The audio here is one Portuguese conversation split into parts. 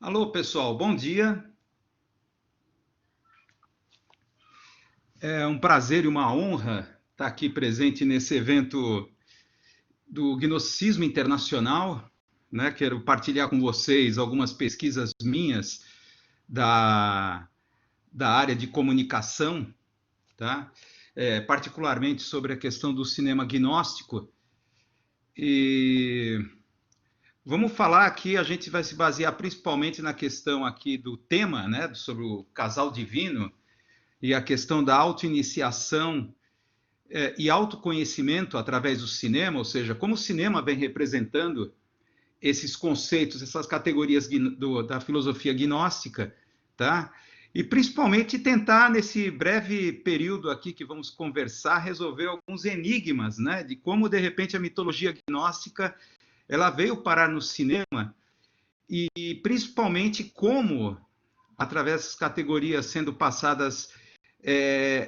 Alô, pessoal, bom dia. É um prazer e uma honra estar aqui presente nesse evento do Gnosticismo Internacional, né? Quero partilhar com vocês algumas pesquisas minhas da, da área de comunicação, tá? Particularmente sobre a questão do cinema gnóstico. E vamos falar aqui, a gente vai se basear principalmente na questão aqui do tema, né? Sobre o casal divino, e a questão da autoiniciação e autoconhecimento através do cinema, ou seja, como o cinema vem representando esses conceitos, essas categorias da filosofia gnóstica, tá? E principalmente tentar, nesse breve período aqui que vamos conversar, resolver alguns enigmas, né? De como, de repente, a mitologia gnóstica ela veio parar no cinema e principalmente como, através dessas categorias sendo passadas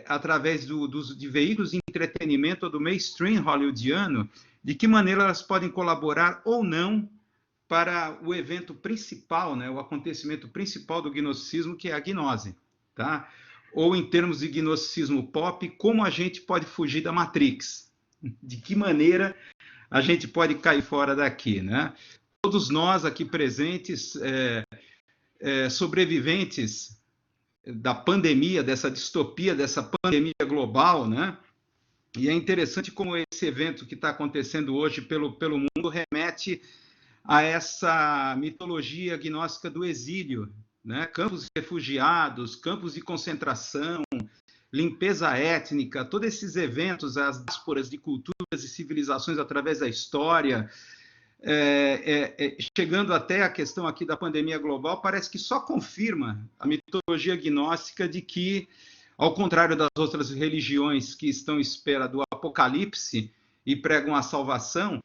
através de veículos de entretenimento ou do mainstream hollywoodiano, de que maneira elas podem colaborar ou não para o evento principal, né, o acontecimento principal do gnosticismo, que é a gnose. Tá? Ou, em termos de gnosticismo pop, como a gente pode fugir da Matrix? De que maneira a gente pode cair fora daqui? Né? Todos nós aqui presentes, sobreviventes da pandemia, dessa distopia, dessa pandemia global, né? E é interessante como esse evento que está acontecendo hoje pelo mundo remete a essa mitologia gnóstica do exílio, né? Campos de refugiados, campos de concentração, limpeza étnica, todos esses eventos, as diásporas de culturas e civilizações através da história, chegando até a questão aqui da pandemia global, parece que só confirma a mitologia gnóstica de que, ao contrário das outras religiões que estão à espera do apocalipse e pregam a salvação,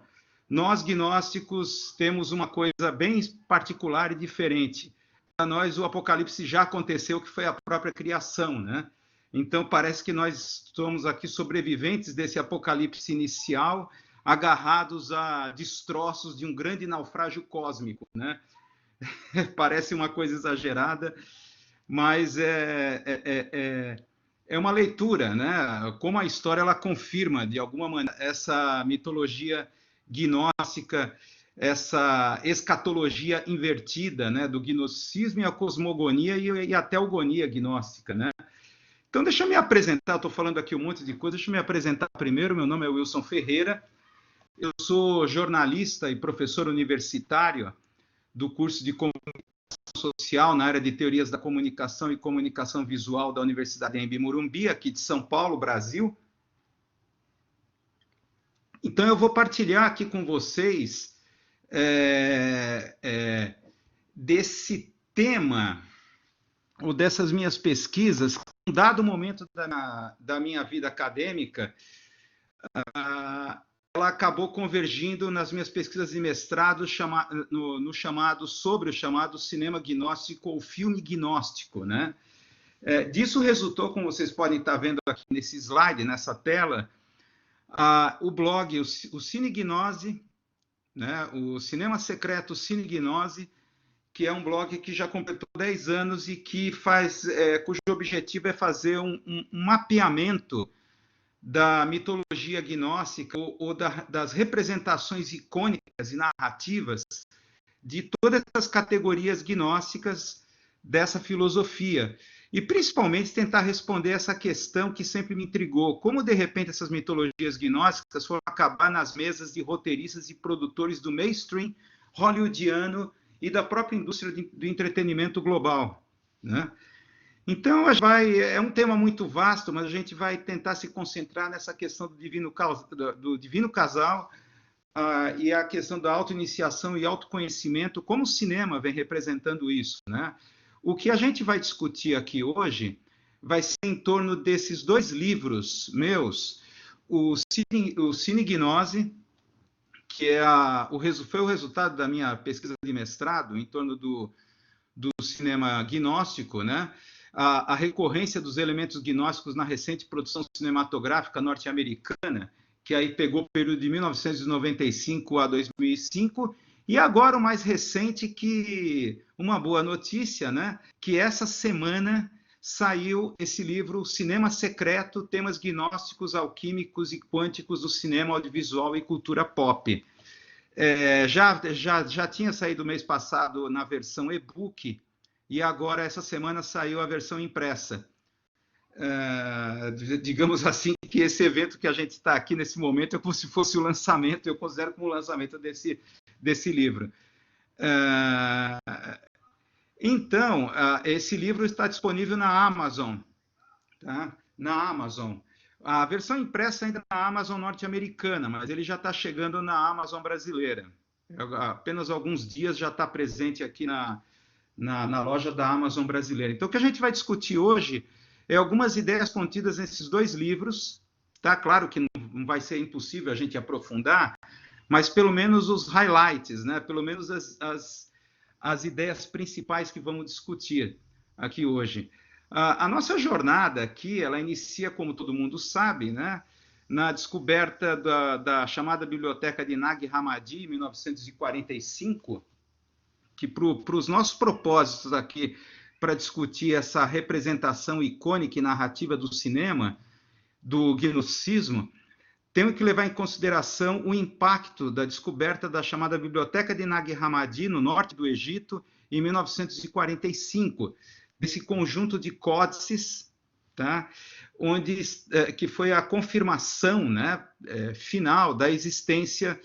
nós gnósticos temos uma coisa bem particular e diferente. Para nós, o apocalipse já aconteceu, que foi a própria criação, né? Então, parece que nós somos aqui sobreviventes desse apocalipse inicial, agarrados a destroços de um grande naufrágio cósmico, né? Parece uma coisa exagerada, mas é uma leitura, né? Como a história ela confirma, de alguma maneira, essa mitologia gnóstica, essa escatologia invertida, né? Do gnosticismo e a cosmogonia e a teogonia gnóstica, né? Então, deixa eu me apresentar, estou falando aqui um monte de coisa, deixa eu me apresentar primeiro. Meu nome é Wilson Ferreira, eu sou jornalista e professor universitário do curso de Comunicação Social na área de Teorias da Comunicação e Comunicação Visual da Universidade Anhembi Morumbi, aqui de São Paulo, Brasil. Então, eu vou partilhar aqui com vocês desse tema, ou dessas minhas pesquisas, em um dado momento da minha vida acadêmica, ela acabou convergindo nas minhas pesquisas de mestrado sobre o chamado cinema gnóstico ou filme gnóstico, né? Disso resultou, como vocês podem estar vendo aqui nesse slide, nessa tela, o blog, o Cine Gnose, né? O Cinema Secreto Cine Gnose, que é um blog que já completou 10 anos e que cujo objetivo é fazer um mapeamento da mitologia gnóstica ou das representações icônicas e narrativas de todas as categorias gnósticas dessa filosofia. E, principalmente, tentar responder essa questão que sempre me intrigou. Como, de repente, essas mitologias gnósticas foram acabar nas mesas de roteiristas e produtores do mainstream hollywoodiano e da própria indústria do entretenimento global, né? Então, é um tema muito vasto, mas a gente vai tentar se concentrar nessa questão do divino casal e a questão da autoiniciação e autoconhecimento, como o cinema vem representando isso, né? O que a gente vai discutir aqui hoje vai ser em torno desses dois livros meus, o Cine Gnose, que foi o resultado da minha pesquisa de mestrado em torno do cinema gnóstico, né? A recorrência dos elementos gnósticos na recente produção cinematográfica norte-americana, que aí pegou o período de 1995 a 2005, E agora o mais recente, que uma boa notícia, né? Que essa semana saiu esse livro Cinema Secreto, Temas Gnósticos, Alquímicos e Quânticos do Cinema Audiovisual e Cultura Pop. Já tinha saído mês passado na versão e-book, e agora, essa semana, saiu a versão impressa. Digamos assim, que esse evento que a gente está aqui nesse momento é como se fosse o lançamento, eu considero como o lançamento desse livro. Então, esse livro está disponível na Amazon, tá? Na Amazon. A versão impressa ainda na Amazon norte-americana, mas ele já está chegando na Amazon brasileira. Apenas alguns dias já está presente aqui na loja da Amazon brasileira. Então, o que a gente vai discutir hoje é algumas ideias contidas nesses dois livros, tá? Claro que não vai ser impossível a gente aprofundar, mas pelo menos os highlights, né? Pelo menos as ideias principais que vamos discutir aqui hoje. A nossa jornada aqui, ela inicia, como todo mundo sabe, né? Na descoberta da chamada Biblioteca de Nag Hammadi, em 1945, que para os nossos propósitos aqui, para discutir essa representação icônica e narrativa do cinema, do gnosticismo, temos que levar em consideração o impacto da descoberta da chamada Biblioteca de Nag Hammadi, no norte do Egito, em 1945, desse conjunto de códices, tá? Que foi a confirmação, né, final da existência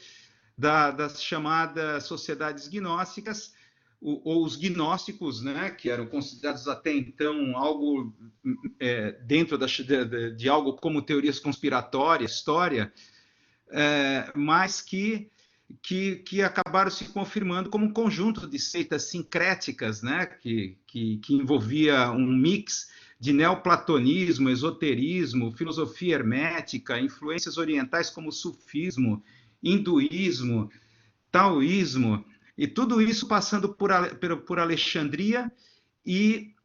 das chamadas sociedades gnósticas, ou os gnósticos, né, que eram considerados até então algo dentro de algo como teorias conspiratórias, história, mas que acabaram se confirmando como um conjunto de seitas sincréticas, né, que envolvia um mix de neoplatonismo, esoterismo, filosofia hermética, influências orientais como sufismo, hinduísmo, taoísmo, e tudo isso passando por Alexandria e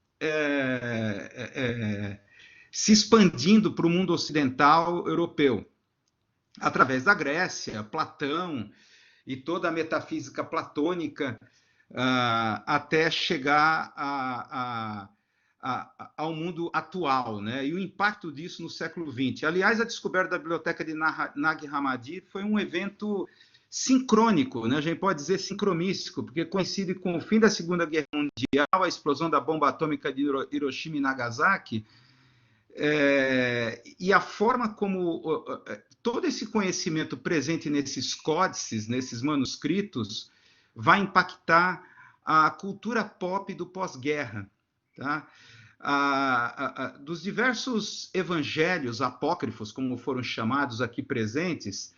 se expandindo para o mundo ocidental europeu, através da Grécia, Platão e toda a metafísica platônica, até chegar ao mundo atual, né? E o impacto disso no século XX. Aliás, a descoberta da Biblioteca de Nag Hammadi foi um evento sincrônico, né? A gente pode dizer sincromístico, porque coincide com o fim da Segunda Guerra Mundial, a explosão da bomba atômica de Hiroshima e Nagasaki, e a forma como todo esse conhecimento presente nesses códices, nesses manuscritos, vai impactar a cultura pop do pós-guerra, tá? Dos diversos evangelhos apócrifos, como foram chamados aqui presentes,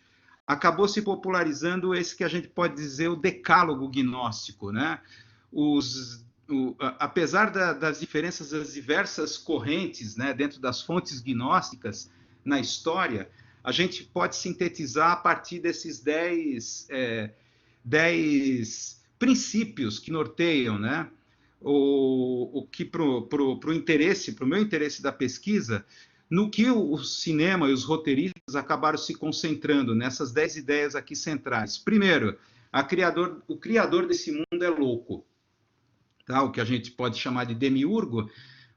acabou se popularizando esse que a gente pode dizer o decálogo gnóstico, né? Apesar das diferenças das diversas correntes, né, dentro das fontes gnósticas na história, a gente pode sintetizar a partir desses 10 princípios que norteiam, né, o que para o meu interesse da pesquisa, no que o cinema e os roteiristas acabaram se concentrando nessas 10 ideias aqui centrais. Primeiro, o criador desse mundo é louco, tá? O que a gente pode chamar de demiurgo,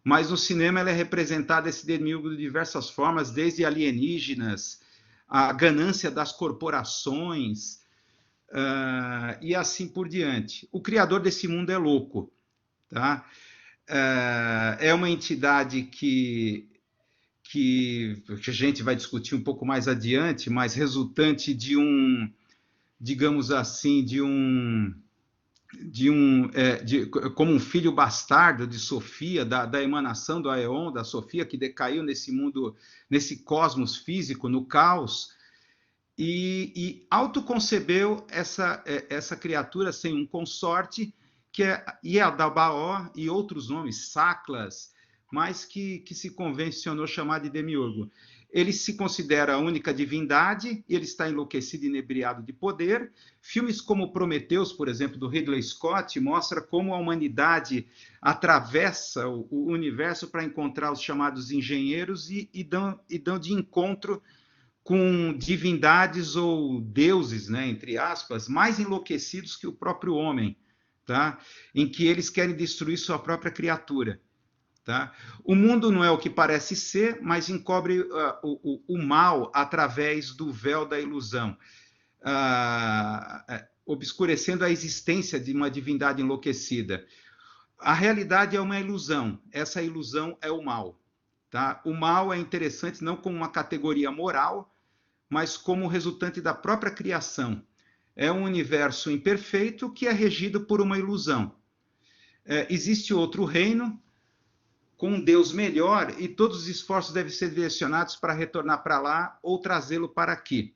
mas no cinema ele é representado, esse demiurgo, de diversas formas, desde alienígenas, a ganância das corporações, e assim por diante. O criador desse mundo é louco, tá? É uma entidade que a gente vai discutir um pouco mais adiante, mas resultante de digamos assim, como um filho bastardo de Sofia, da emanação do Aeon, da Sofia, que decaiu nesse mundo, nesse cosmos físico, no caos, e autoconcebeu essa criatura sem um consorte, que é Yaldabaoth, e outros nomes, Saklas, mas que se convencionou chamar de demiurgo. Ele se considera a única divindade, ele está enlouquecido e inebriado de poder. Filmes como Prometheus, por exemplo, do Ridley Scott, mostra como a humanidade atravessa o universo para encontrar os chamados engenheiros e dão de encontro com divindades ou deuses, né, entre aspas, mais enlouquecidos que o próprio homem, tá? Em que eles querem destruir sua própria criatura. Tá? O mundo não é o que parece ser, mas encobre o mal através do véu da ilusão, obscurecendo a existência de uma divindade enlouquecida. A realidade é uma ilusão, essa ilusão é o mal. Tá? O mal é interessante não como uma categoria moral, mas como resultante da própria criação. É um universo imperfeito que é regido por uma ilusão. Existe outro reino, com um Deus melhor, e todos os esforços devem ser direcionados para retornar para lá ou trazê-lo para aqui.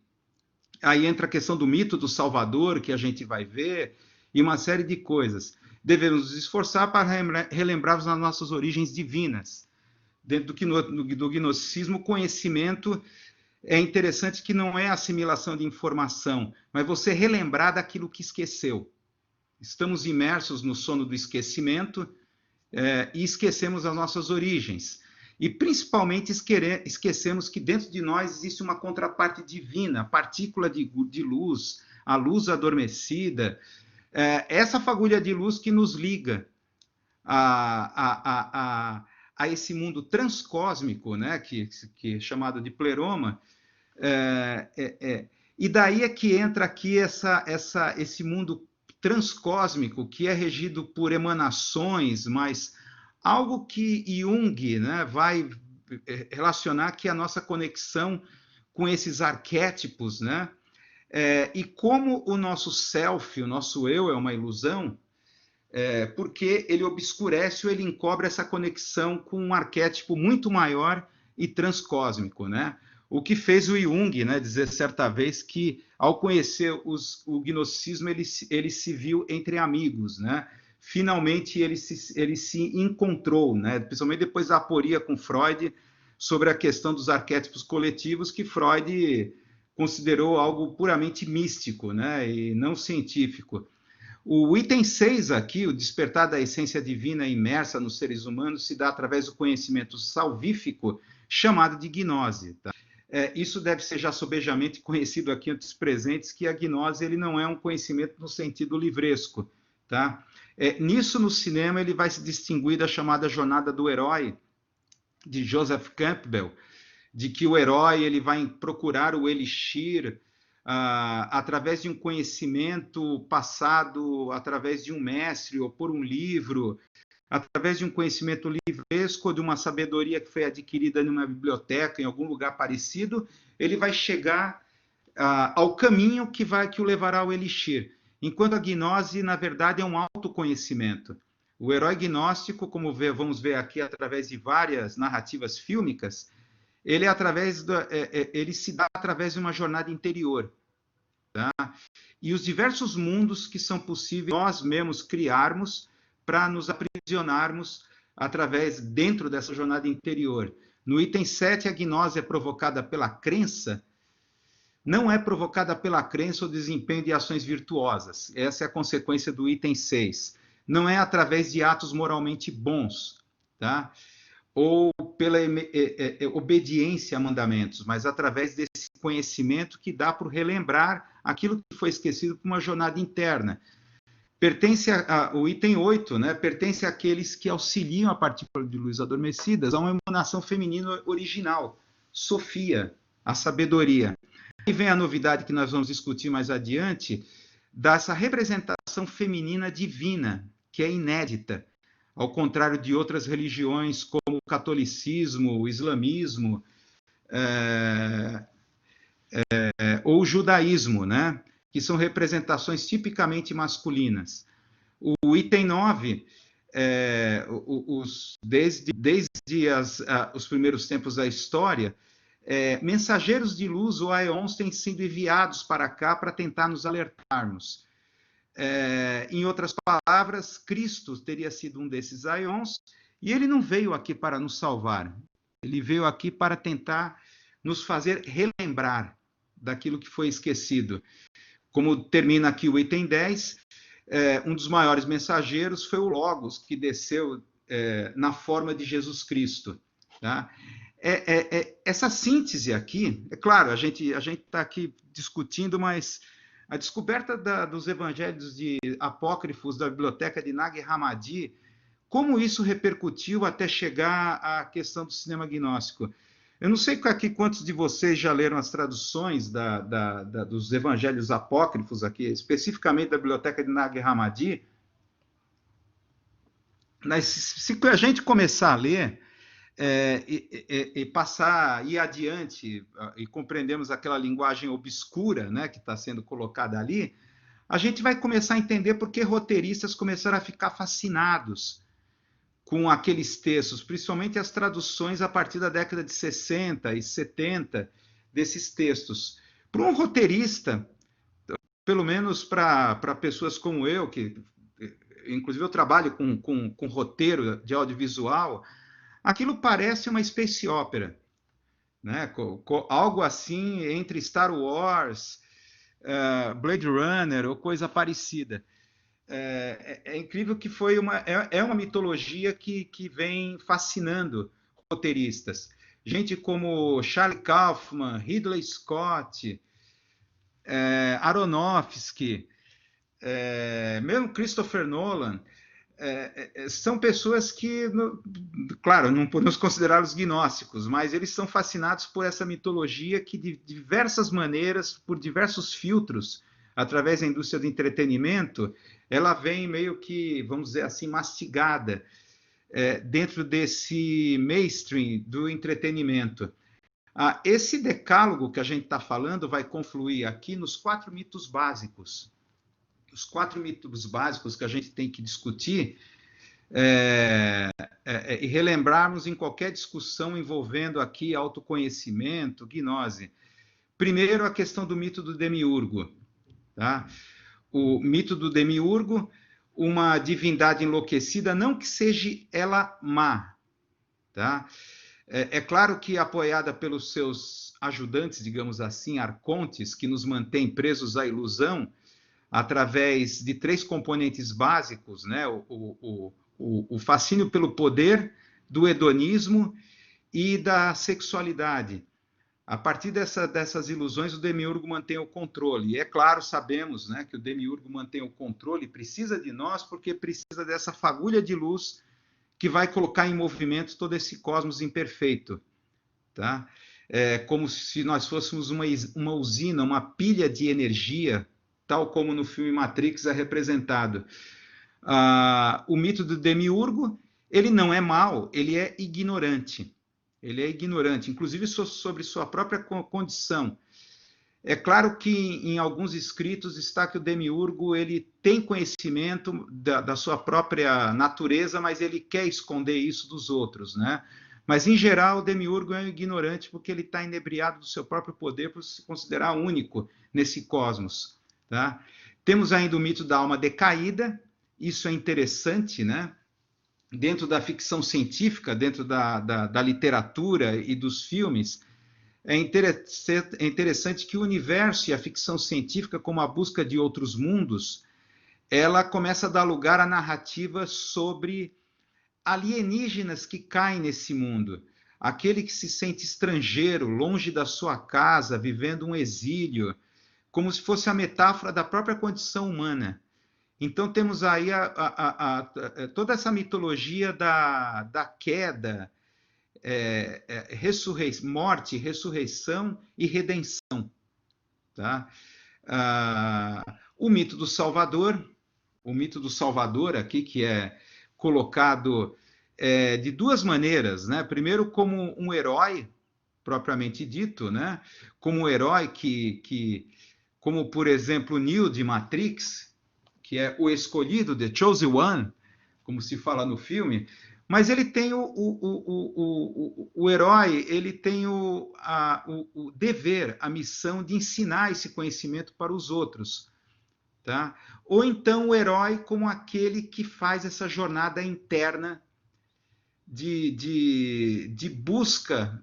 Aí entra a questão do mito do Salvador, que a gente vai ver, e uma série de coisas. Devemos nos esforçar para relembrarmos as nossas origens divinas. Dentro do gnosticismo, o conhecimento é interessante que não é assimilação de informação, mas você relembrar daquilo que esqueceu. Estamos imersos no sono do esquecimento, e esquecemos as nossas origens. E, principalmente, esquecemos que dentro de nós existe uma contraparte divina, a partícula de luz, a luz adormecida, essa fagulha de luz que nos liga a esse mundo transcósmico, né, que é chamado de pleroma, e daí é que entra aqui esse mundo transcósmico, que é regido por emanações, mas algo que Jung, né, vai relacionar que é a nossa conexão com esses arquétipos, né? E como o nosso self, o nosso eu é uma ilusão, porque ele obscurece ou ele encobre essa conexão com um arquétipo muito maior e transcósmico, né? O que fez o Jung, né, dizer certa vez que, ao conhecer o gnosticismo, ele se viu entre amigos, né? Finalmente, ele se encontrou, né? Principalmente depois da aporia com Freud sobre a questão dos arquétipos coletivos, que Freud considerou algo puramente místico, né, e não científico. O item 6 aqui, o despertar da essência divina imersa nos seres humanos, se dá através do conhecimento salvífico, chamado de gnose. Tá? Isso deve ser já sobejamente conhecido aqui entre os presentes, que a gnose ele não é um conhecimento no sentido livresco. Tá? Nisso, no cinema, ele vai se distinguir da chamada jornada do herói, de Joseph Campbell, de que o herói ele vai procurar o elixir através de um conhecimento passado, através de um mestre ou por um livro, através de um conhecimento livresco ou de uma sabedoria que foi adquirida numa biblioteca, em algum lugar parecido, ele vai chegar ao caminho que o levará ao elixir. Enquanto a gnose, na verdade, é um autoconhecimento. O herói gnóstico, como vamos ver aqui através de várias narrativas fílmicas, ele se dá através de uma jornada interior. Tá? E os diversos mundos que são possíveis nós mesmos criarmos para nos aprisionarmos dentro dessa jornada interior. No item 7, a gnose é provocada pela crença, não é provocada pela crença ou desempenho de ações virtuosas. Essa é a consequência do item 6. Não é através de atos moralmente bons, tá? Ou pela obediência a mandamentos, mas através desse conhecimento que dá para relembrar aquilo que foi esquecido por uma jornada interna. Pertence o item 8, né? Pertence àqueles que auxiliam a partícula de luz adormecidas a uma emanação feminina original, Sofia, a sabedoria. E vem a novidade que nós vamos discutir mais adiante, dessa representação feminina divina, que é inédita, ao contrário de outras religiões como o catolicismo, o islamismo ou o judaísmo, né? Que são representações tipicamente masculinas. O item 9, desde os primeiros tempos da história, mensageiros de luz ou aeons têm sido enviados para cá para tentar nos alertarmos. Em outras palavras, Cristo teria sido um desses aeons, e ele não veio aqui para nos salvar, ele veio aqui para tentar nos fazer relembrar daquilo que foi esquecido. Como termina aqui o item 10, um dos maiores mensageiros foi o Logos, que desceu na forma de Jesus Cristo. Tá? essa síntese aqui, é claro, a gente está aqui discutindo, mas a descoberta dos evangelhos apócrifos da biblioteca de Nag Hammadi, como isso repercutiu até chegar à questão do cinema gnóstico. Eu não sei aqui quantos de vocês já leram as traduções dos evangelhos apócrifos aqui, especificamente da biblioteca de Nag Hammadi, mas se a gente começar a ler e passar, ir adiante e compreendermos aquela linguagem obscura, né, que está sendo colocada ali, a gente vai começar a entender por que roteiristas começaram a ficar fascinados com aqueles textos, principalmente as traduções a partir da década de 60 e 70 desses textos. Para um roteirista, pelo menos para pessoas como eu, que inclusive eu trabalho com roteiro de audiovisual, aquilo parece uma space opera, né? Algo assim entre Star Wars, Blade Runner ou coisa parecida. É incrível que foi uma mitologia que vem fascinando roteiristas. Gente como Charlie Kaufman, Ridley Scott, Aronofsky, mesmo Christopher Nolan, são pessoas que, claro, não podemos considerá-los gnósticos, mas eles são fascinados por essa mitologia que, de diversas maneiras, por diversos filtros, através da indústria do entretenimento, ela vem meio que, vamos dizer assim, mastigada dentro desse mainstream do entretenimento. Esse decálogo que a gente está falando vai confluir aqui nos 4 mitos básicos. Os 4 mitos básicos que a gente tem que discutir e relembrarmos em qualquer discussão envolvendo aqui autoconhecimento, gnose. Primeiro, a questão do mito do demiurgo. Tá? O mito do demiurgo, uma divindade enlouquecida, não que seja ela má. Tá? É claro que apoiada pelos seus ajudantes, digamos assim, arcontes, que nos mantêm presos à ilusão, através de 3 componentes básicos, né? O fascínio pelo poder, do hedonismo e da sexualidade. A partir dessas ilusões, o demiurgo mantém o controle. E é claro, sabemos, né, que o demiurgo mantém o controle, precisa de nós, porque precisa dessa fagulha de luz que vai colocar em movimento todo esse cosmos imperfeito. Tá? Como se nós fôssemos uma usina, uma pilha de energia, tal como no filme Matrix é representado. O mito do demiurgo, ele não é mau, ele é ignorante. Ele é ignorante, inclusive sobre sua própria condição. É claro que em alguns escritos está que o demiurgo ele tem conhecimento da sua própria natureza, mas ele quer esconder isso dos outros, né? Mas, em geral, o demiurgo é um ignorante porque ele está inebriado do seu próprio poder por se considerar único nesse cosmos. Tá? Temos ainda o mito da alma decaída, isso é interessante, né? Dentro da ficção científica, dentro da literatura e dos filmes, é interessante que o universo e a ficção científica, como a busca de outros mundos, ela começa a dar lugar a narrativas sobre alienígenas que caem nesse mundo. Aquele que se sente estrangeiro, longe da sua casa, vivendo um exílio, como se fosse a metáfora da própria condição humana. Então, temos aí toda essa mitologia da queda, morte, ressurreição e redenção. Tá? O mito do Salvador aqui, que é colocado de 2 maneiras. Né? Primeiro, como um herói, propriamente dito, né? Como um herói como, por exemplo, o Neo de Matrix, que é o escolhido, The Chosen One, como se fala no filme, mas ele tem o herói, ele tem o dever, a missão de ensinar esse conhecimento para os outros. Tá? Ou então o herói como aquele que faz essa jornada interna de busca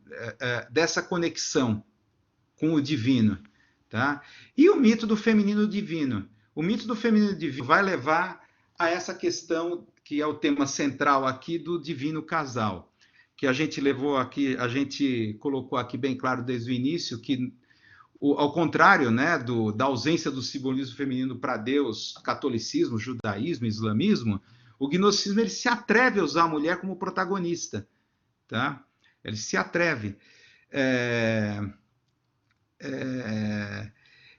dessa conexão com o divino. Tá? E o mito do feminino divino. O mito do feminino divino vai levar a essa questão que é o tema central aqui do divino casal, que a gente levou aqui, a gente colocou aqui bem claro desde o início, que ao contrário, né, da ausência do simbolismo feminino para Deus, catolicismo, judaísmo, islamismo, o gnosticismo ele se atreve a usar a mulher como protagonista, tá? Ele se atreve.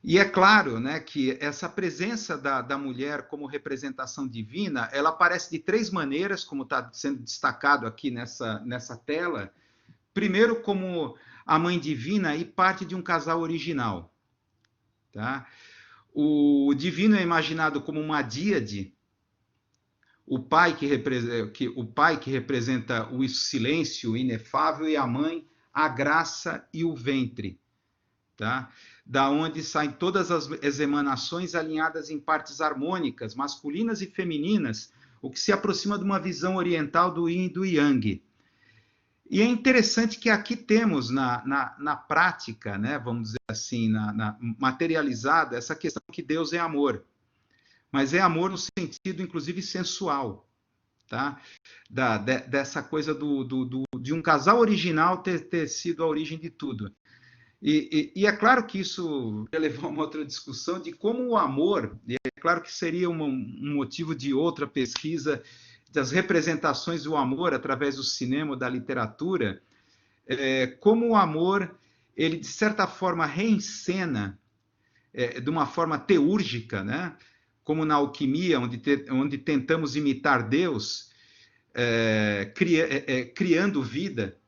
E é claro, né, que essa presença da mulher como representação divina, ela aparece de três maneiras, como está sendo destacado aqui nessa tela. Primeiro, como a mãe divina e parte de um casal original. Tá? O divino é imaginado como uma díade, o pai que representa o silêncio inefável e a mãe, a graça e o ventre. Tá? Da onde saem todas as emanações alinhadas em partes harmônicas, masculinas e femininas, o que se aproxima de uma visão oriental do yin e do yang. E é interessante que aqui temos na prática, né, vamos dizer assim, materializada, essa questão que Deus é amor. Mas é amor no sentido, inclusive, sensual. Tá? Dessa coisa de um casal original ter sido a origem de tudo. E é claro que isso vai levar a uma outra discussão de como o amor, e é claro que seria um motivo de outra pesquisa, das representações do amor através do cinema, da literatura, como o amor, ele de certa forma reencena, de uma forma teúrgica, né? Como na alquimia, onde tentamos imitar Deus, criando vida,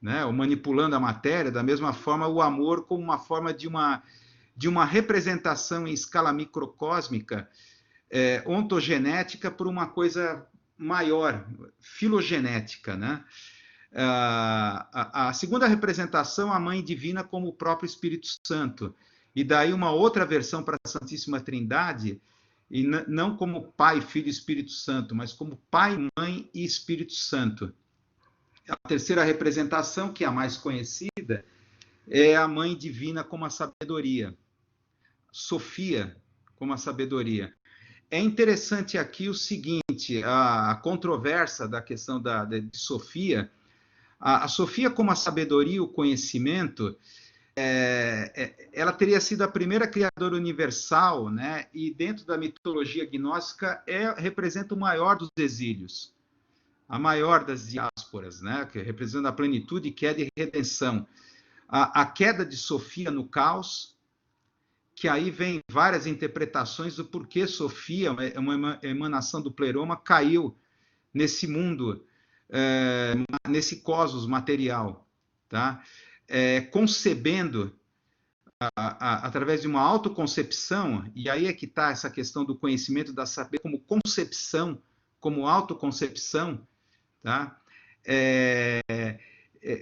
né? Ou manipulando a matéria, da mesma forma o amor como uma forma de uma representação em escala microcósmica, ontogenética por uma coisa maior, filogenética, né? A segunda representação, a Mãe Divina como o próprio Espírito Santo. E daí uma outra versão para a Santíssima Trindade, e não como Pai, Filho e Espírito Santo, mas como Pai, Mãe e Espírito Santo. A terceira representação, que é a mais conhecida, é a Mãe Divina como a sabedoria. Sofia como a sabedoria. É interessante aqui o seguinte, a controvérsia da questão de Sofia. A Sofia como a sabedoria, o conhecimento, ela teria sido a primeira criadora universal, né? E dentro da mitologia gnóstica representa o maior dos exílios, a maior das diásporas, né? Que representa a plenitude, queda e redenção. A queda de Sofia no caos, que aí vem várias interpretações do porquê Sofia, uma emanação do pleroma, caiu nesse mundo, nesse cosmos material, tá? Concebendo, através de uma autoconcepção, e aí é que está essa questão do conhecimento da saber como concepção, como autoconcepção, tá?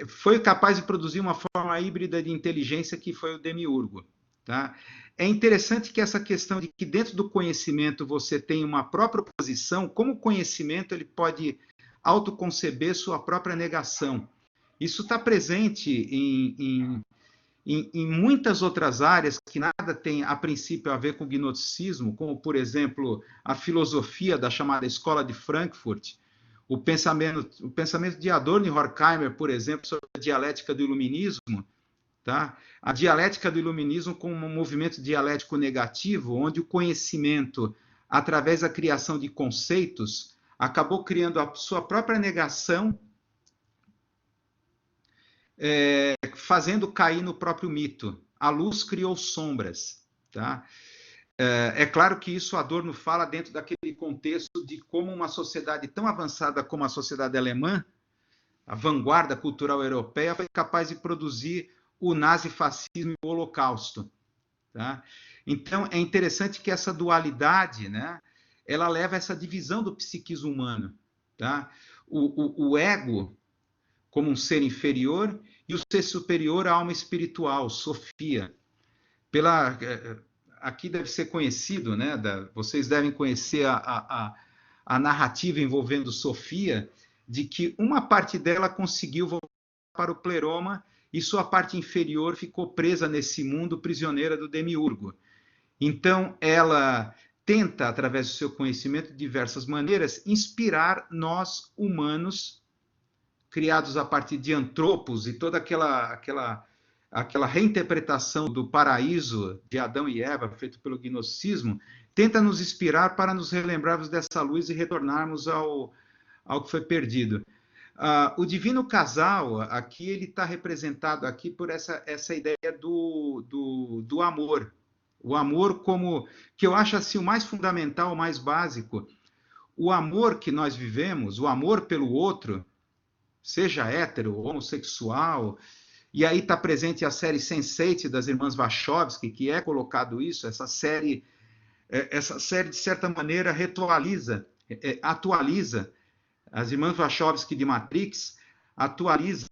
Foi capaz de produzir uma forma híbrida de inteligência que foi o demiurgo. Tá? É interessante que essa questão de que dentro do conhecimento você tem uma própria posição, como o conhecimento ele pode autoconceber sua própria negação. Isso está presente em muitas outras áreas que nada tem, a princípio, a ver com o gnosticismo, como, por exemplo, a filosofia da chamada Escola de Frankfurt, o pensamento de Adorno e Horkheimer, por exemplo, sobre a dialética do iluminismo, tá? A dialética do iluminismo como um movimento dialético negativo, onde o conhecimento, através da criação de conceitos, acabou criando a sua própria negação, fazendo cair no próprio mito. A luz criou sombras. Tá? É claro que isso Adorno fala dentro daquele contexto de como uma sociedade tão avançada como a sociedade alemã, a vanguarda cultural europeia, foi capaz de produzir o nazifascismo e o holocausto. Tá? Então, é interessante que essa dualidade, né, ela leva a essa divisão do psiquismo humano. Tá? O ego como um ser inferior e o ser superior à alma espiritual, Sofia. Aqui deve ser conhecido, né, vocês devem conhecer a narrativa envolvendo Sofia, de que uma parte dela conseguiu voltar para o pleroma e sua parte inferior ficou presa nesse mundo, prisioneira do demiurgo. Então, ela tenta, através do seu conhecimento, de diversas maneiras, inspirar nós, humanos, criados a partir de antropos e toda aquela reinterpretação do paraíso de Adão e Eva, feito pelo gnosticismo, tenta nos inspirar para nos relembrarmos dessa luz e retornarmos ao que foi perdido. O divino casal, aqui, ele está representado aqui por essa ideia do amor. O amor como, que eu acho assim, o mais fundamental, o mais básico. O amor que nós vivemos, o amor pelo outro, seja hétero, homossexual, e aí está presente a série Sense8 das irmãs Wachowski, que é colocado isso, essa série, de certa maneira, atualiza, as irmãs Wachowski de Matrix, atualiza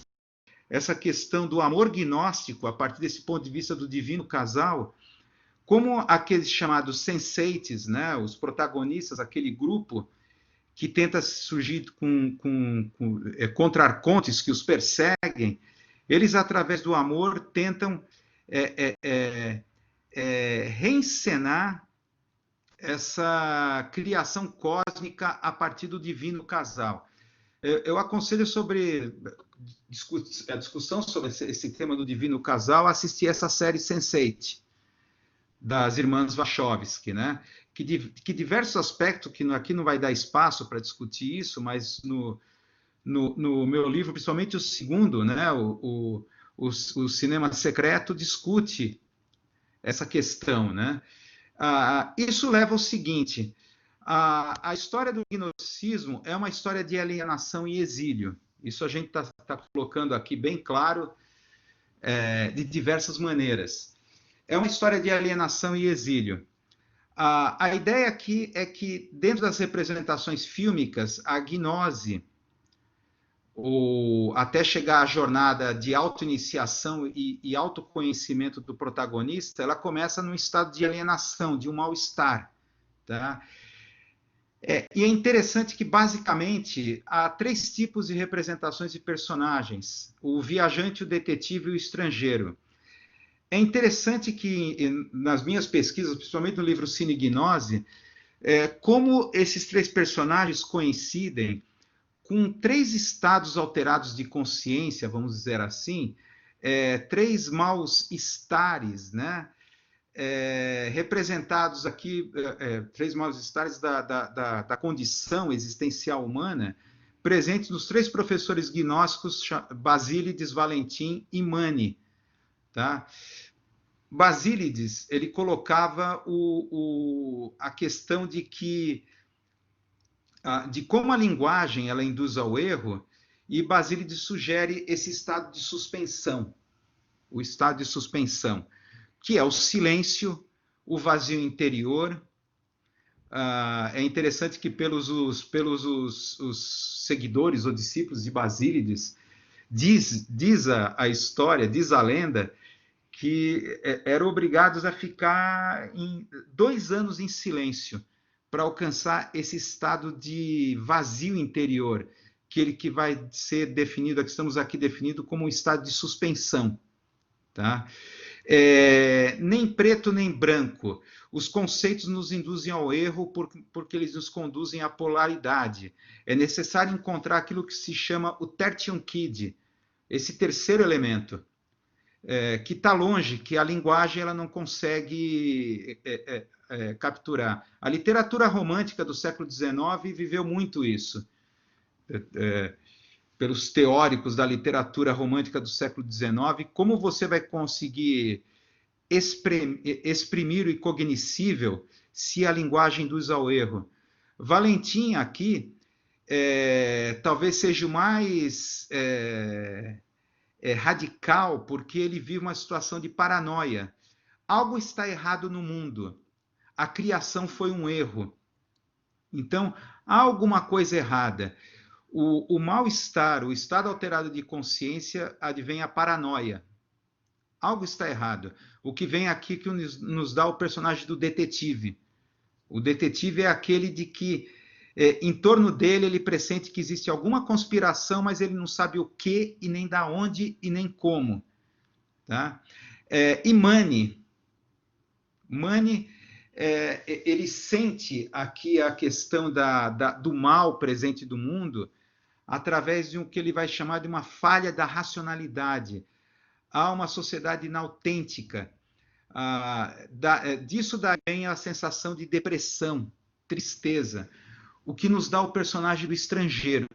essa questão do amor gnóstico, a partir desse ponto de vista do divino casal, como aqueles chamados Sense8s, né, os protagonistas, aquele grupo que tenta surgir contra arcontes que os perseguem, eles, através do amor, tentam reencenar essa criação cósmica a partir do divino casal. Eu aconselho sobre a discussão sobre esse tema do divino casal, assistir essa série Sense8, das irmãs Wachowski, né? Que diversos aspectos, que aqui não vai dar espaço para discutir isso, mas no meu livro, principalmente o segundo, né? O Cinema Secreto, discute essa questão, né? Isso leva ao seguinte: a história do gnosticismo é uma história de alienação e exílio. Isso a gente está colocando aqui bem claro, de diversas maneiras. É uma história de alienação e exílio. A ideia aqui é que, dentro das representações fílmicas, a gnose, até chegar à jornada de autoiniciação e autoconhecimento do protagonista, ela começa num estado de alienação, de um mal-estar. Tá? E é interessante que, basicamente, há 3 tipos de representações de personagens: o viajante, o detetive e o estrangeiro. É interessante que, nas minhas pesquisas, principalmente no livro Cine Gnose, como esses 3 personagens coincidem com 3 estados alterados de consciência, vamos dizer assim, 3 maus estares, né? Representados aqui, 3 maus estares da condição existencial humana, presentes nos 3 professores gnósticos, Basílides, Valentim e Mani. Tá? Basílides, ele colocava a questão de como a linguagem ela induz ao erro, e Basílides sugere esse estado de suspensão, o estado de suspensão, que é o silêncio, o vazio interior. É interessante que pelos os seguidores ou discípulos de Basílides, diz a história, diz a lenda, que eram obrigados a ficar 2 anos em silêncio para alcançar esse estado de vazio interior, que vai ser definido, que estamos aqui definido como um estado de suspensão. Tá? Nem preto nem branco. Os conceitos nos induzem ao erro porque eles nos conduzem à polaridade. É necessário encontrar aquilo que se chama o tertium quid, esse terceiro elemento, que está longe, que a linguagem ela não consegue capturar. A literatura romântica do século XIX viveu muito isso. Pelos teóricos da literatura romântica do século XIX, como você vai conseguir exprimir o incognoscível se a linguagem induz ao erro? Valentim aqui talvez seja o mais radical, porque ele vive uma situação de paranoia. Algo está errado no mundo. A criação foi um erro. Então, há alguma coisa errada. O mal-estar, o estado alterado de consciência, advém a paranoia. Algo está errado. O que vem aqui que nos dá o personagem do detetive. O detetive é aquele de que, em torno dele, ele pressente que existe alguma conspiração, mas ele não sabe o que, e nem da onde, e nem como. Tá? E Mani, ele sente aqui a questão do mal presente do mundo através de um que ele vai chamar de uma falha da racionalidade. Há uma sociedade inautêntica. Disso daí vem a sensação de depressão, tristeza, o que nos dá o personagem do estrangeiro.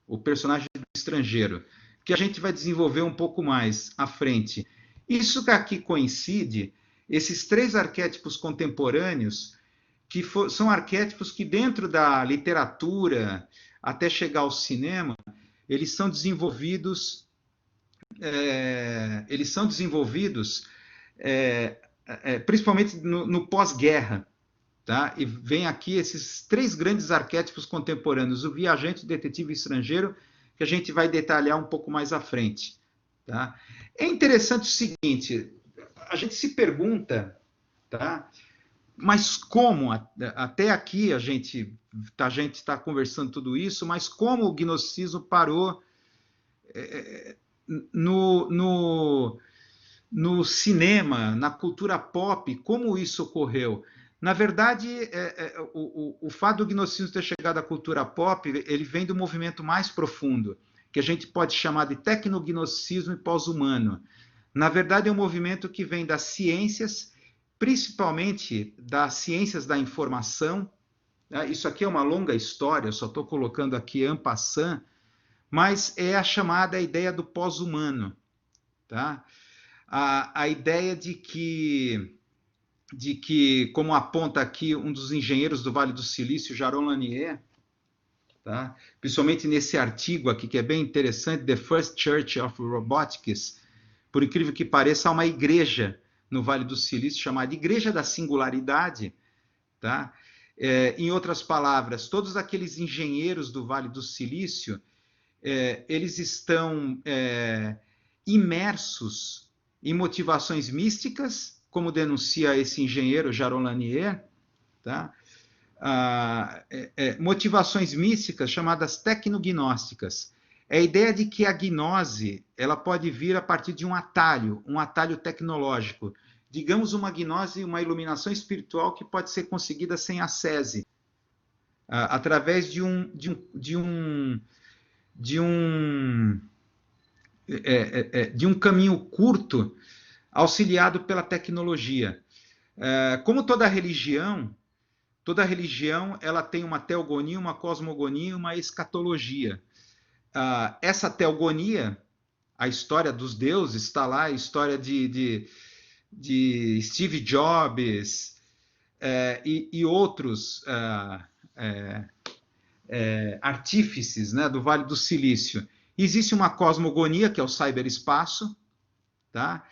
O personagem do estrangeiro, que a gente vai desenvolver um pouco mais à frente. Isso que aqui coincide, esses três arquétipos contemporâneos, que são arquétipos que dentro da literatura, até chegar ao cinema, eles são desenvolvidos principalmente no pós-guerra. Tá? E vem aqui esses três grandes arquétipos contemporâneos, o viajante, o detetive estrangeiro, que a gente vai detalhar um pouco mais à frente. Tá? É interessante o seguinte, a gente se pergunta, mas como, até aqui a gente está conversando tudo isso, mas como o gnosticismo parou no cinema, na cultura pop, como isso ocorreu? Na verdade, o fato do gnosticismo ter chegado à cultura pop, ele vem do movimento mais profundo, que a gente pode chamar de tecnognosticismo e pós-humano. Na verdade, é um movimento que vem das ciências, principalmente das ciências da informação. Isso aqui é uma longa história, eu só estou colocando aqui en passant, mas é a chamada ideia do pós-humano. Tá? A ideia de que, como aponta aqui um dos engenheiros do Vale do Silício, Jaron Lanier, tá? Principalmente nesse artigo aqui, que é bem interessante, The First Church of Robotics, por incrível que pareça, há uma igreja no Vale do Silício chamada Igreja da Singularidade. Tá? Em outras palavras, todos aqueles engenheiros do Vale do Silício, eles estão imersos em motivações místicas, como denuncia esse engenheiro Jaron Lanier, tá? Motivações místicas chamadas tecnognósticas. É a ideia de que a gnose ela pode vir a partir de um atalho tecnológico. Digamos uma gnose, uma iluminação espiritual que pode ser conseguida sem ascese, através de um caminho curto, auxiliado pela tecnologia. Como toda religião ela tem uma teogonia, uma cosmogonia e uma escatologia. Essa teogonia, a história dos deuses, está lá, a história de Steve Jobs e outros artífices, né, do Vale do Silício. Existe uma cosmogonia, que é o cyberespaço, tá?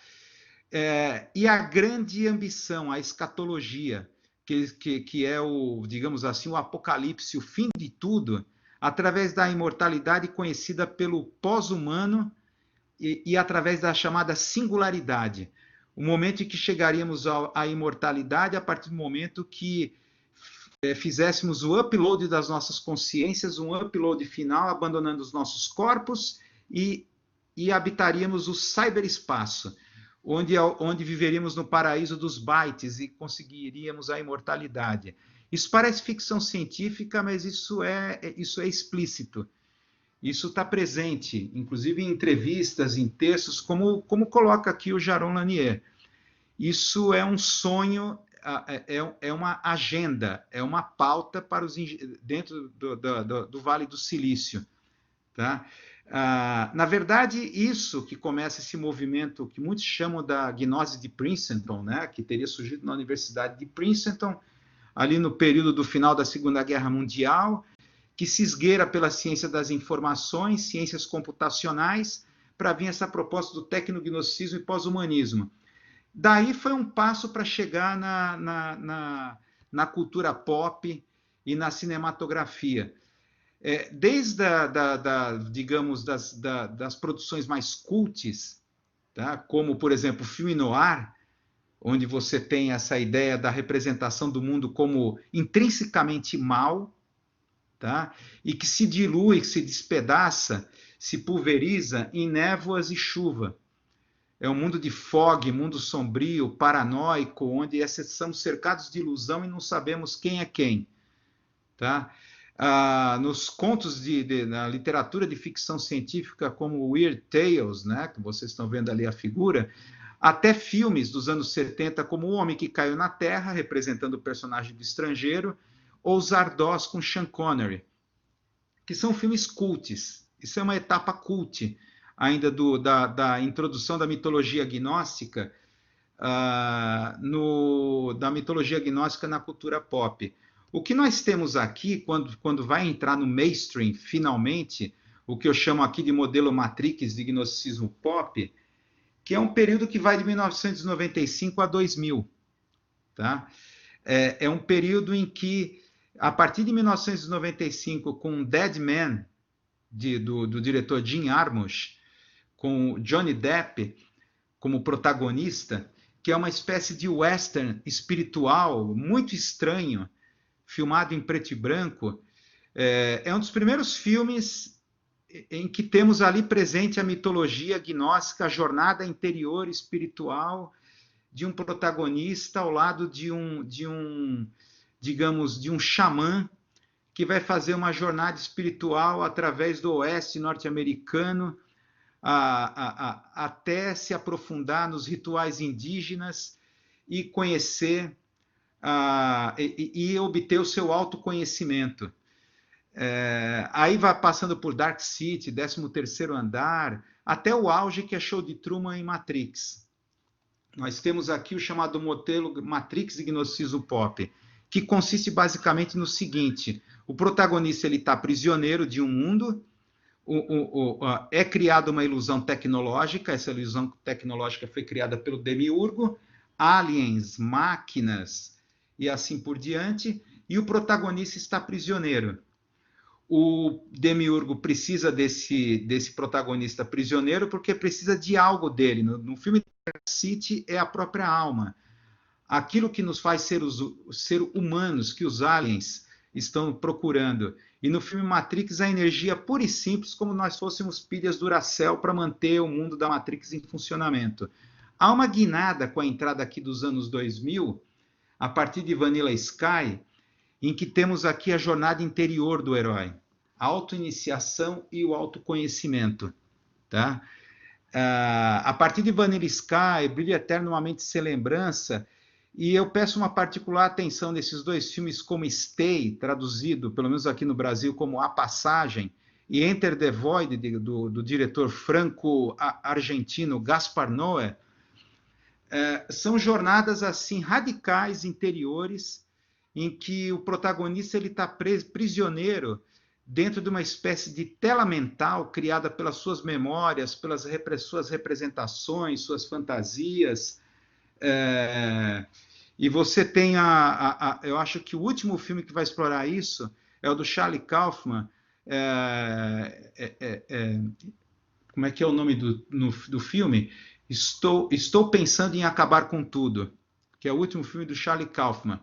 E a grande ambição, a escatologia, que é digamos assim, o apocalipse, o fim de tudo, através da imortalidade conhecida pelo pós-humano e através da chamada singularidade. O momento em que chegaríamos à imortalidade a partir do momento que fizéssemos o upload das nossas consciências, um upload final, abandonando os nossos corpos e habitaríamos o cyberespaço, onde viveríamos no paraíso dos bytes e conseguiríamos a imortalidade. Isso parece ficção científica, mas isso é explícito. Isso está presente, inclusive em entrevistas, em textos, como coloca aqui o Jaron Lanier. Isso é um sonho, é uma agenda, é uma pauta para dentro do Vale do Silício. Tá? Na verdade, isso que começa esse movimento que muitos chamam da gnose de Princeton, né? Que teria surgido na Universidade de Princeton, ali no período do final da Segunda Guerra Mundial, que se esgueira pela ciência das informações, ciências computacionais, para vir essa proposta do tecnognosticismo e pós-humanismo. Daí foi um passo para chegar na cultura pop e na cinematografia. Desde digamos, das produções mais cultes, tá? Como, por exemplo, o filme noir, onde você tem essa ideia da representação do mundo como intrinsecamente mal, tá? E que se dilui, que se despedaça, se pulveriza em névoas e chuva. É um mundo de fog, mundo sombrio, paranoico, onde estamos cercados de ilusão e não sabemos quem é quem. Tá? nos contos na literatura de ficção científica, como Weird Tales, né, que vocês estão vendo ali a figura, até filmes dos anos 70, como O Homem que Caiu na Terra, representando o personagem do estrangeiro, ou Zardoz com Sean Connery, que são filmes cults. Isso é uma etapa cult ainda da introdução da mitologia gnóstica, da mitologia gnóstica na cultura pop. O que nós temos aqui, quando vai entrar no mainstream, finalmente, o que eu chamo aqui de modelo Matrix de gnosticismo pop, que é um período que vai de 1995 a 2000. Tá? É um período em que, a partir de 1995, com Dead Man, do diretor Jim Jarmusch, com Johnny Depp como protagonista, que é uma espécie de western espiritual muito estranho, filmado em preto e branco. É um dos primeiros filmes em que temos ali presente a mitologia gnóstica, a jornada interior espiritual de um protagonista ao lado de um xamã que vai fazer uma jornada espiritual através do oeste norte-americano até se aprofundar nos rituais indígenas e conhecer e obter o seu autoconhecimento. Aí vai passando por Dark City, 13º Andar, até o auge que é Show de Truman em Matrix. Nós temos aqui o chamado modelo Matrix de gnosticismo pop, que consiste basicamente no seguinte: o protagonista está prisioneiro de um mundo, é criada uma ilusão tecnológica, essa ilusão tecnológica foi criada pelo Demiurgo, aliens, máquinas e assim por diante, e o protagonista está prisioneiro. O Demiurgo precisa desse protagonista prisioneiro porque precisa de algo dele. No filme Dark City é a própria alma. Aquilo que nos faz ser humanos, que os aliens estão procurando. E no filme Matrix, a energia pura e simples, como nós fôssemos pilhas Duracell para manter o mundo da Matrix em funcionamento. Há uma guinada com a entrada aqui dos anos 2000, a partir de Vanilla Sky, em que temos aqui a jornada interior do herói, a autoiniciação e o autoconhecimento. Tá? A partir de Vanilla Sky, Brilho Eterno, Uma Mente Sem Lembrança, e eu peço uma particular atenção nesses dois filmes como Stay, traduzido, pelo menos aqui no Brasil, como A Passagem, e Enter the Void, do diretor franco-argentino Gaspar Noé. São jornadas assim radicais, interiores, em que o protagonista está prisioneiro dentro de uma espécie de tela mental criada pelas suas memórias, pelas suas representações, suas fantasias. E você tem eu acho que o último filme que vai explorar isso é o do Charlie Kaufman. Como é que é o nome do filme? Estou Pensando em Acabar com Tudo, que é o último filme do Charlie Kaufman,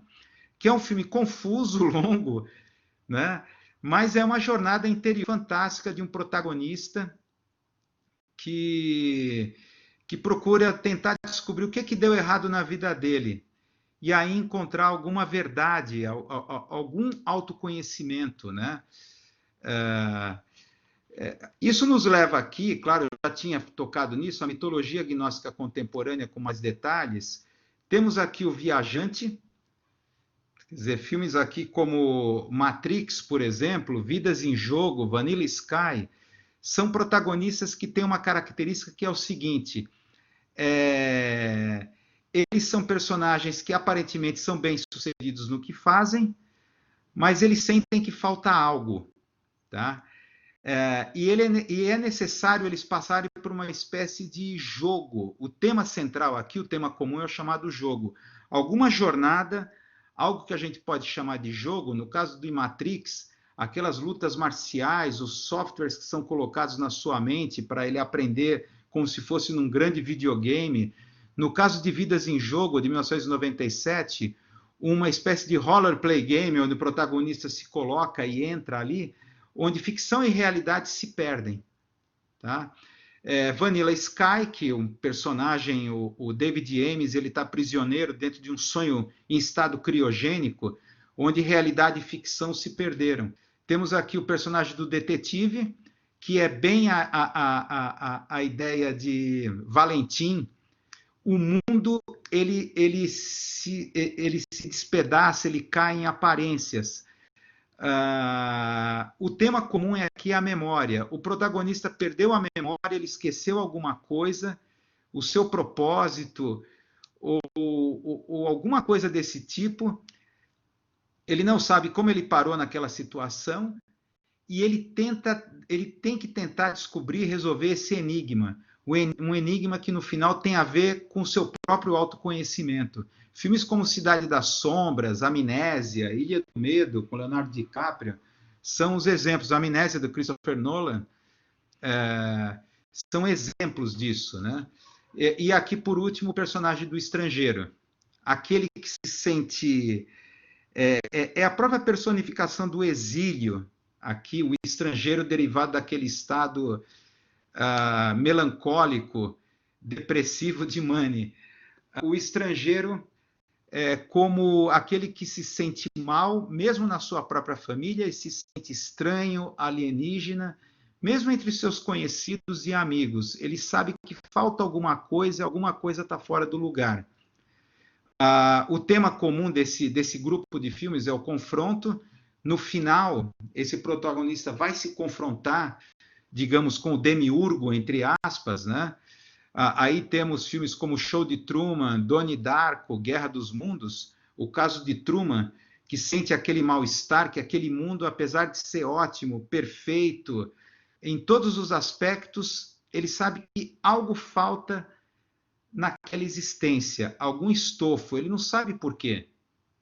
que é um filme confuso, longo, né? Mas é uma jornada interior fantástica de um protagonista que procura tentar descobrir o que deu errado na vida dele e aí encontrar alguma verdade, algum autoconhecimento, né? Isso nos leva aqui, claro, eu já tinha tocado nisso, a mitologia gnóstica contemporânea com mais detalhes. Temos aqui o Viajante, quer dizer, filmes aqui como Matrix, por exemplo, Vidas em Jogo, Vanilla Sky, são protagonistas que têm uma característica que é o seguinte: eles são personagens que aparentemente são bem-sucedidos no que fazem, mas eles sentem que falta algo, tá? E é necessário eles passarem por uma espécie de jogo. O tema central aqui, o tema comum, é o chamado jogo. Alguma jornada, algo que a gente pode chamar de jogo. No caso do Matrix, aquelas lutas marciais, os softwares que são colocados na sua mente para ele aprender como se fosse num grande videogame. No caso de Vidas em Jogo, de 1997, uma espécie de roleplay game, onde o protagonista se coloca e entra ali, onde ficção e realidade se perdem. Tá? Vanilla Sky, que um personagem, o David Ames, ele está prisioneiro dentro de um sonho em estado criogênico, onde realidade e ficção se perderam. Temos aqui o personagem do detetive, que é bem a ideia de Valentim. O mundo ele se despedaça, ele cai em aparências. O tema comum é aqui a memória. O protagonista perdeu a memória, ele esqueceu alguma coisa, o seu propósito, ou alguma coisa desse tipo. Ele não sabe como ele parou naquela situação e ele tem que tentar descobrir e resolver esse enigma. Um enigma que no final tem a ver com o seu próprio autoconhecimento. Filmes como Cidade das Sombras, Amnésia, Ilha do Medo, com Leonardo DiCaprio, são os exemplos. A Amnésia, do Christopher Nolan, são exemplos disso, né? E aqui, por último, o personagem do estrangeiro. Aquele que se sente... É a própria personificação do exílio, aqui, o estrangeiro derivado daquele estado melancólico, depressivo de Mani. O estrangeiro é como aquele que se sente mal, mesmo na sua própria família, e se sente estranho, alienígena, mesmo entre seus conhecidos e amigos. Ele sabe que falta alguma coisa está fora do lugar. O tema comum desse grupo de filmes é o confronto. No final, esse protagonista vai se confrontar, digamos, com o demiurgo, entre aspas, né? Aí temos filmes como Show de Truman, Donnie Darko, Guerra dos Mundos. O caso de Truman, que sente aquele mal-estar, que aquele mundo, apesar de ser ótimo, perfeito, em todos os aspectos, ele sabe que algo falta naquela existência, algum estofo, ele não sabe por quê.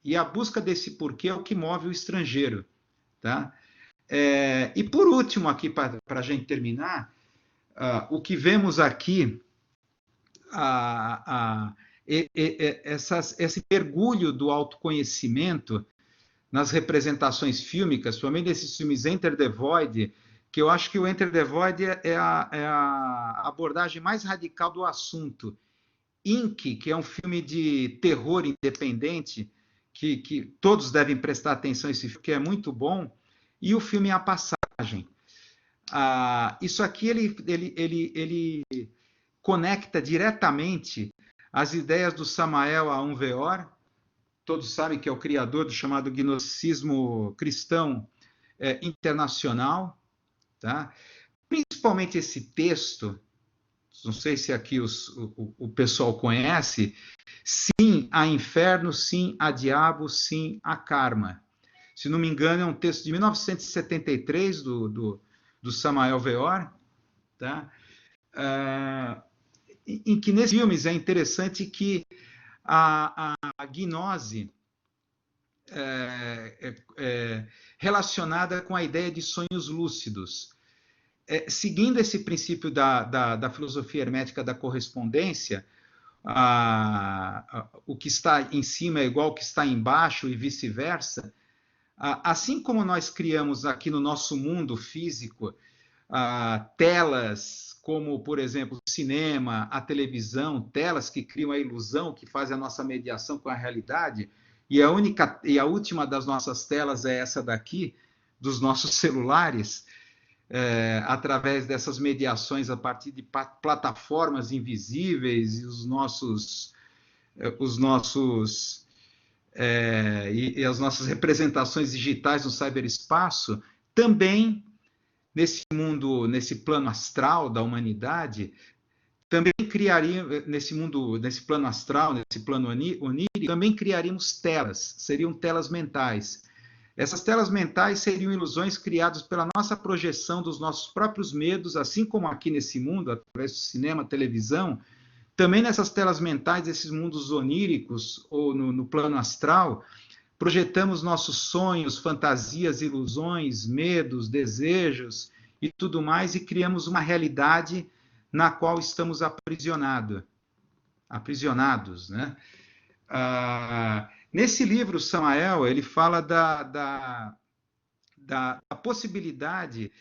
E a busca desse porquê é o que move o estrangeiro. Tá? E por último, aqui, para a gente terminar, o que vemos aqui, esse mergulho do autoconhecimento nas representações fílmicas, principalmente desses filmes Enter the Void, que eu acho que o Enter the Void é a abordagem mais radical do assunto. Inc., que é um filme de terror independente, que todos devem prestar atenção a esse filme, que é muito bom, e o filme A Passagem. Isso aqui ele conecta diretamente as ideias do Samael Aun Weor. Todos sabem que é o criador do chamado gnosticismo cristão internacional. Tá? Principalmente esse texto, não sei se aqui o pessoal conhece, sim a inferno, sim a diabo, sim a karma. Se não me engano, é um texto de 1973 do Samael Weor, tá? Em que nesses filmes é interessante que a gnose é relacionada com a ideia de sonhos lúcidos. Seguindo esse princípio da filosofia hermética da correspondência, o que está em cima é igual ao que está embaixo e vice-versa, assim como nós criamos aqui no nosso mundo físico telas como, por exemplo, o cinema, a televisão, telas que criam a ilusão, que fazem a nossa mediação com a realidade, e a última das nossas telas é essa daqui, dos nossos celulares, através dessas mediações a partir de plataformas invisíveis e e as nossas representações digitais no ciberespaço, também nesse mundo, nesse plano astral da humanidade, também nesse plano astral, nesse plano onírico, também criaríamos telas, seriam telas mentais. Essas telas mentais seriam ilusões criadas pela nossa projeção dos nossos próprios medos, assim como aqui nesse mundo, através do cinema, televisão, também nessas telas mentais, esses mundos oníricos, ou no plano astral, projetamos nossos sonhos, fantasias, ilusões, medos, desejos e tudo mais, e criamos uma realidade na qual estamos aprisionados, né? Nesse livro, Samael, ele fala da possibilidade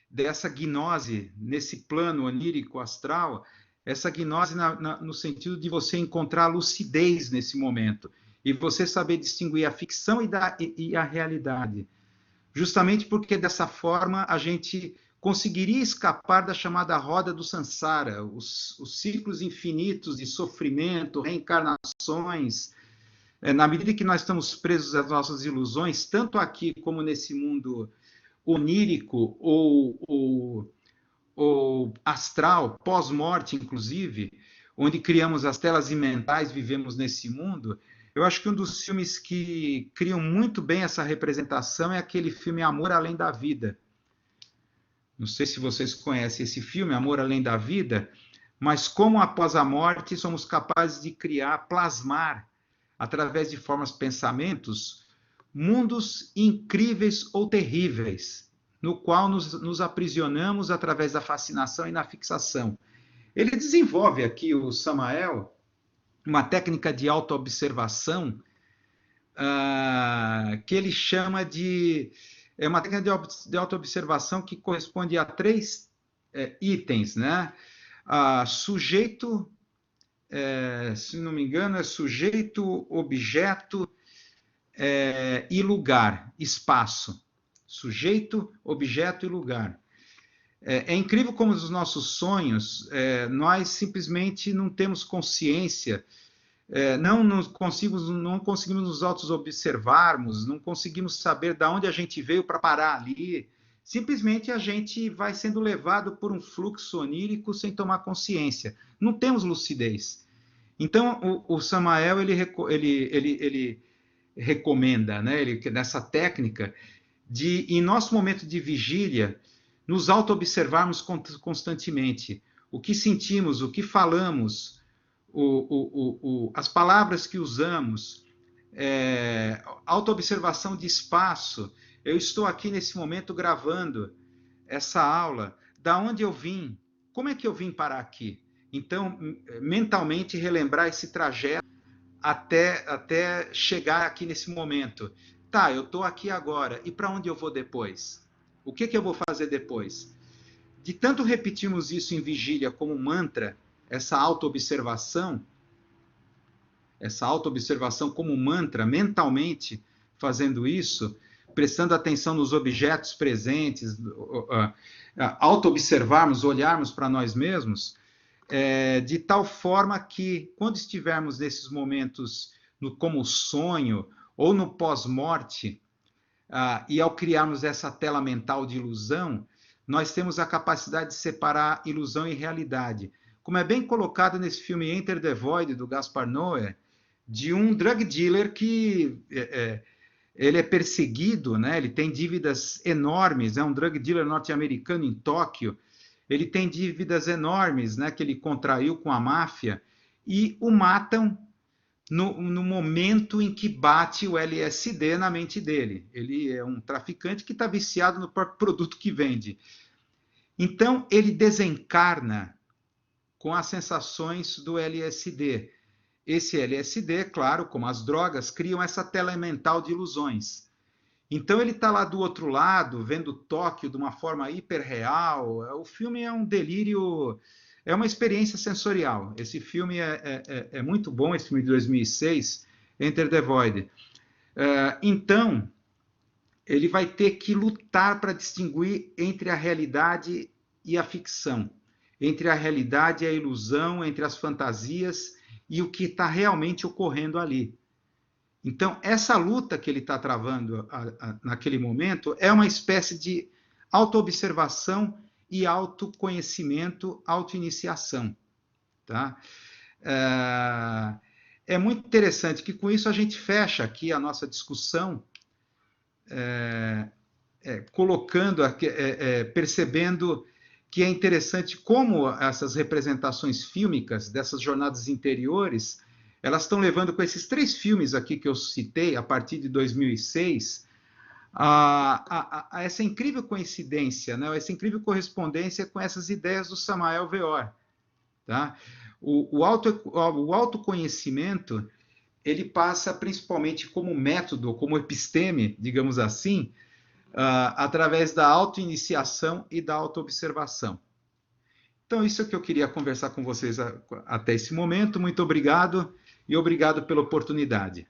dessa gnose nesse plano onírico astral, essa gnose no sentido de você encontrar lucidez nesse momento e você saber distinguir a ficção e a realidade. justamente porque dessa forma a gente conseguiria escapar da chamada roda do Sansara, os ciclos infinitos de sofrimento, reencarnações. Na medida que nós estamos presos às nossas ilusões, tanto aqui como nesse mundo onírico ou astral, pós-morte, inclusive, onde criamos as telas mentais, vivemos nesse mundo, eu acho que um dos filmes que criam muito bem essa representação é aquele filme Amor Além da Vida. Não sei se vocês conhecem esse filme, Amor Além da Vida, mas como após a morte somos capazes de criar, plasmar, através de formas, pensamentos, mundos incríveis ou terríveis, no qual nos aprisionamos através da fascinação e na fixação. Ele desenvolve aqui, o Samael, uma técnica de autoobservação que ele chama de... É uma técnica de autoobservação que corresponde a 3 itens, né? Sujeito, se não me engano, é sujeito, objeto e lugar, espaço. Sujeito, objeto e lugar. É incrível como os nossos sonhos, nós simplesmente não temos consciência, não conseguimos nos auto-observarmos, não conseguimos saber de onde a gente veio para parar ali. Simplesmente a gente vai sendo levado por um fluxo onírico sem tomar consciência. Não temos lucidez. Então, o Samael, ele recomenda, né, nessa técnica, de, em nosso momento de vigília, nos auto-observarmos constantemente. O que sentimos, o que falamos, as palavras que usamos, auto-observação de espaço. Eu estou aqui nesse momento gravando essa aula. Da onde eu vim? Como é que eu vim parar aqui? Então, mentalmente relembrar esse trajeto até chegar aqui nesse momento. Tá, eu estou aqui agora, e para onde eu vou depois? O que eu vou fazer depois? De tanto repetirmos isso em vigília como mantra, essa auto-observação como mantra, mentalmente fazendo isso, prestando atenção nos objetos presentes, auto-observarmos, olharmos para nós mesmos, de tal forma que, quando estivermos nesses momentos como sonho ou no pós-morte, e ao criarmos essa tela mental de ilusão, nós temos a capacidade de separar ilusão e realidade. Como é bem colocado nesse filme Enter the Void, do Gaspar Noé, de um drug dealer que ele é perseguido, né? Ele tem dívidas enormes, é um drug dealer norte-americano em Tóquio, ele tem dívidas enormes, né, que ele contraiu com a máfia, e o matam no momento em que bate o LSD na mente dele. Ele é um traficante que está viciado no próprio produto que vende. Então, ele desencarna com as sensações do LSD. Esse LSD, claro, como as drogas, criam essa tela mental de ilusões. Então ele está lá do outro lado, vendo Tóquio de uma forma hiperreal. O filme é um delírio, é uma experiência sensorial. Esse filme é muito bom, esse filme de 2006, Enter the Void. Então, ele vai ter que lutar para distinguir entre a realidade e a ficção, entre a realidade e a ilusão, entre as fantasias e o que está realmente ocorrendo ali. Então, essa luta que ele está travando naquele momento é uma espécie de autoobservação e autoconhecimento, autoiniciação. Tá? É muito interessante que com isso a gente fecha aqui a nossa discussão, colocando, percebendo que é interessante como essas representações fílmicas dessas jornadas interiores, elas estão levando com esses 3 filmes aqui que eu citei, a partir de 2006, a essa incrível coincidência, né? Essa incrível correspondência com essas ideias do Samael Weor. Tá? O autoconhecimento, ele passa principalmente como método, como episteme, digamos assim, através da autoiniciação e da autoobservação. Então, isso é o que eu queria conversar com vocês até esse momento. Muito obrigado e obrigado pela oportunidade.